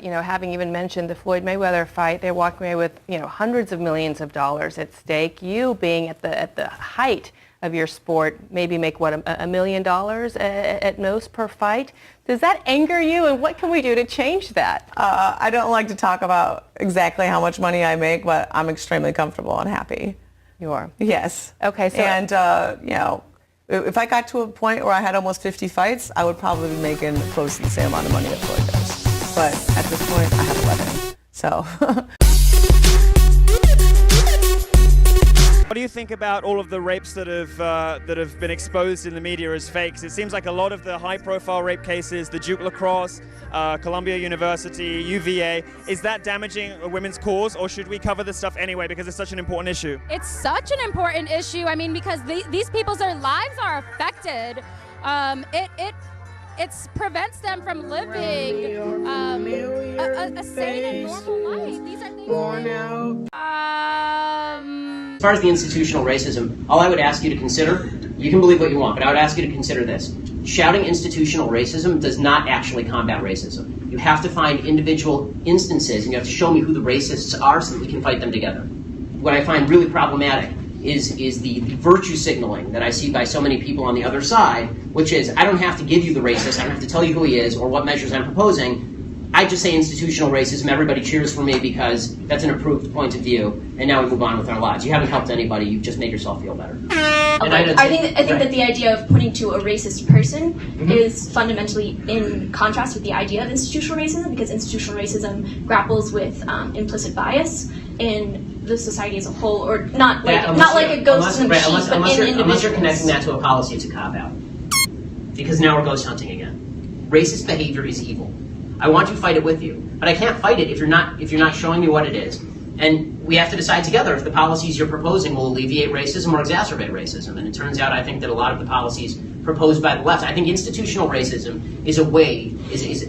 You know, having even mentioned the Floyd Mayweather fight, they're walking away with, you know, hundreds of millions of dollars at stake. You being at the height of your sport, maybe make what, $1 million at most per fight. Does that anger you, and what can we do to change that? I don't like to talk about exactly how much money I make, but I'm extremely comfortable and happy. You are? Yes. Okay. So and you know, if I got to a point where I had almost 50 fights, I would probably be making close to the same amount of money that Floyd does. But at this point, I have 11. So. What do you think about all of the rapes that have been exposed in the media as fakes? It seems like a lot of the high-profile rape cases, the Duke Lacrosse, Columbia University, UVA, is that damaging a women's cause, or should we cover this stuff anyway because it's such an important issue? It's such an important issue. I mean, because these people's lives are affected. It prevents them from living a sane and normal life. These are things. As far as the institutional racism, all I would ask you to consider, you can believe what you want, but I would ask you to consider this. Shouting institutional racism does not actually combat racism. You have to find individual instances, and you have to show me who the racists are so that we can fight them together. What I find really problematic is the virtue signaling that I see by so many people on the other side, which is, I don't have to give you the racist, I don't have to tell you who he is or what measures I'm proposing. I just say institutional racism, everybody cheers for me because that's an approved point of view, and now we move on with our lives. You haven't helped anybody, you've just made yourself feel better. Okay. I think that the idea of pointing to a racist person is fundamentally in contrast with the idea of institutional racism, because institutional racism grapples with implicit bias in the society as a whole, or not like a ghost in the machine, but in individuals. Unless you're connecting that to a policy, it's a cop-out. Because now we're ghost hunting again. Racist behavior is evil. I want to fight it with you, but I can't fight it if you're not showing me what it is. And we have to decide together if the policies you're proposing will alleviate racism or exacerbate racism. And it turns out, I think, that a lot of the policies proposed by the left, I think institutional racism is is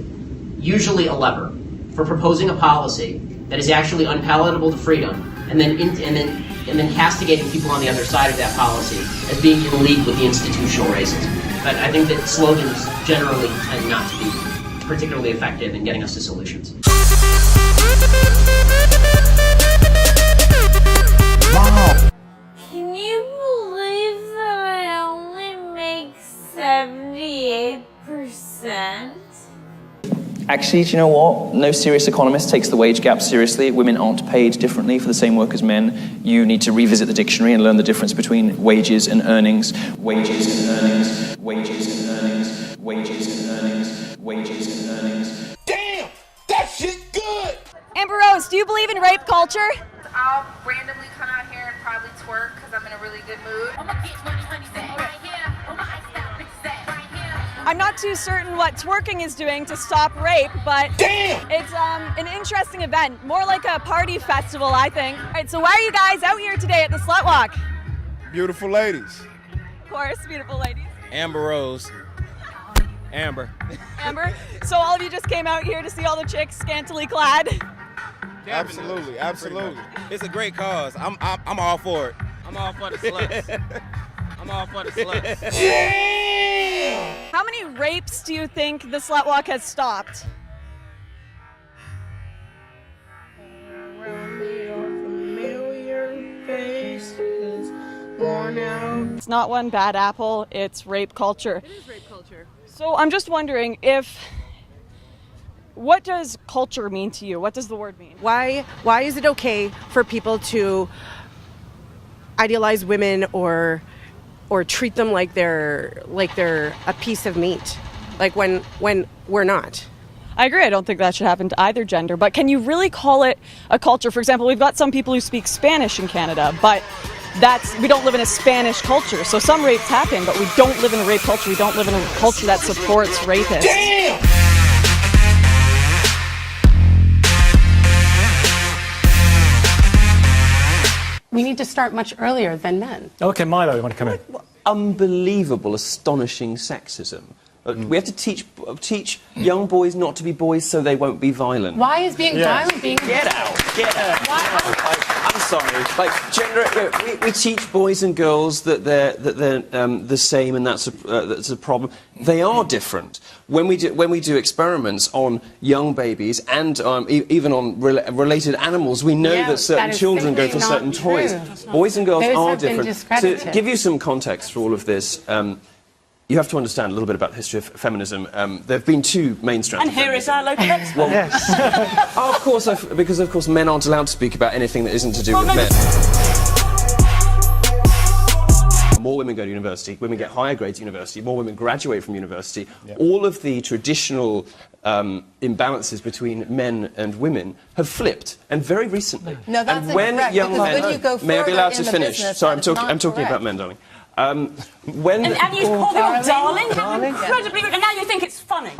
usually a lever for proposing a policy that is actually unpalatable to freedom, and then castigating people on the other side of that policy as being in league with the institutional racism. But I think that slogans generally tend not to be particularly effective in getting us to solutions. Wow. Can you believe that I only make 78%? Actually, do you know what? No serious economist takes the wage gap seriously. Women aren't paid differently for the same work as men. You need to revisit the dictionary and learn the difference between wages and earnings. Wages and earnings. Wages and earnings. Wages and earnings. Wages and earnings. Damn! That shit good! Amber Rose, do you believe in rape culture? I'll randomly come out here and probably twerk because I'm in a really good mood. I'm not too certain what twerking is doing to stop rape, but damn! It's an interesting event, more like a party festival, I think. All right, so why are you guys out here today at the Slut Walk? Beautiful ladies. Of course, beautiful ladies. Amber Rose. Amber. Amber? So all of you just came out here to see all the chicks scantily clad? Absolutely, absolutely. It's a great cause. I'm all for it. I'm all for the sluts. I'm all for the sluts. Damn! How many rapes do you think the Slut Walk has stopped? It's not one bad apple, it's rape culture. It is rape culture. So I'm just wondering what does culture mean to you? What does the word mean? Why is it okay for people to idealize women or treat them like they're a piece of meat, like when we're not? I agree. I don't think that should happen to either gender, but can you really call it a culture? For example, we've got some people who speak Spanish in Canada, but we don't live in a Spanish culture. So some rapes happen, but we don't live in a rape culture. We don't live in a culture that supports rapists. Damn! We need to start much earlier than men. Okay, Milo, you want to come in? Unbelievable, astonishing sexism We have to teach young boys not to be boys so they won't be violent. Why is being violent being... Get out. I'm sorry. Like gender, we teach boys and girls that they're the same, and that's a problem. They are different. When we do experiments on young babies and even on related animals, we know that certain children go for certain toys. Boys and girls are different. To give you some context for all of this. You have to understand a little bit about the history of feminism. There have been two main strands. And here is our local expert. Well, yes. Of course, because of course men aren't allowed to speak about anything that isn't to do with men. More women go to university, women get higher grades at university, more women graduate from university. Yep. All of the traditional imbalances between men and women have flipped, and very recently. No, that's and when incorrect, young because men, when you go may I be allowed to further in the finish? business, Sorry, that is I'm talking not about men, darling. When and you call me darling? How incredibly rude, and now you think it's funny.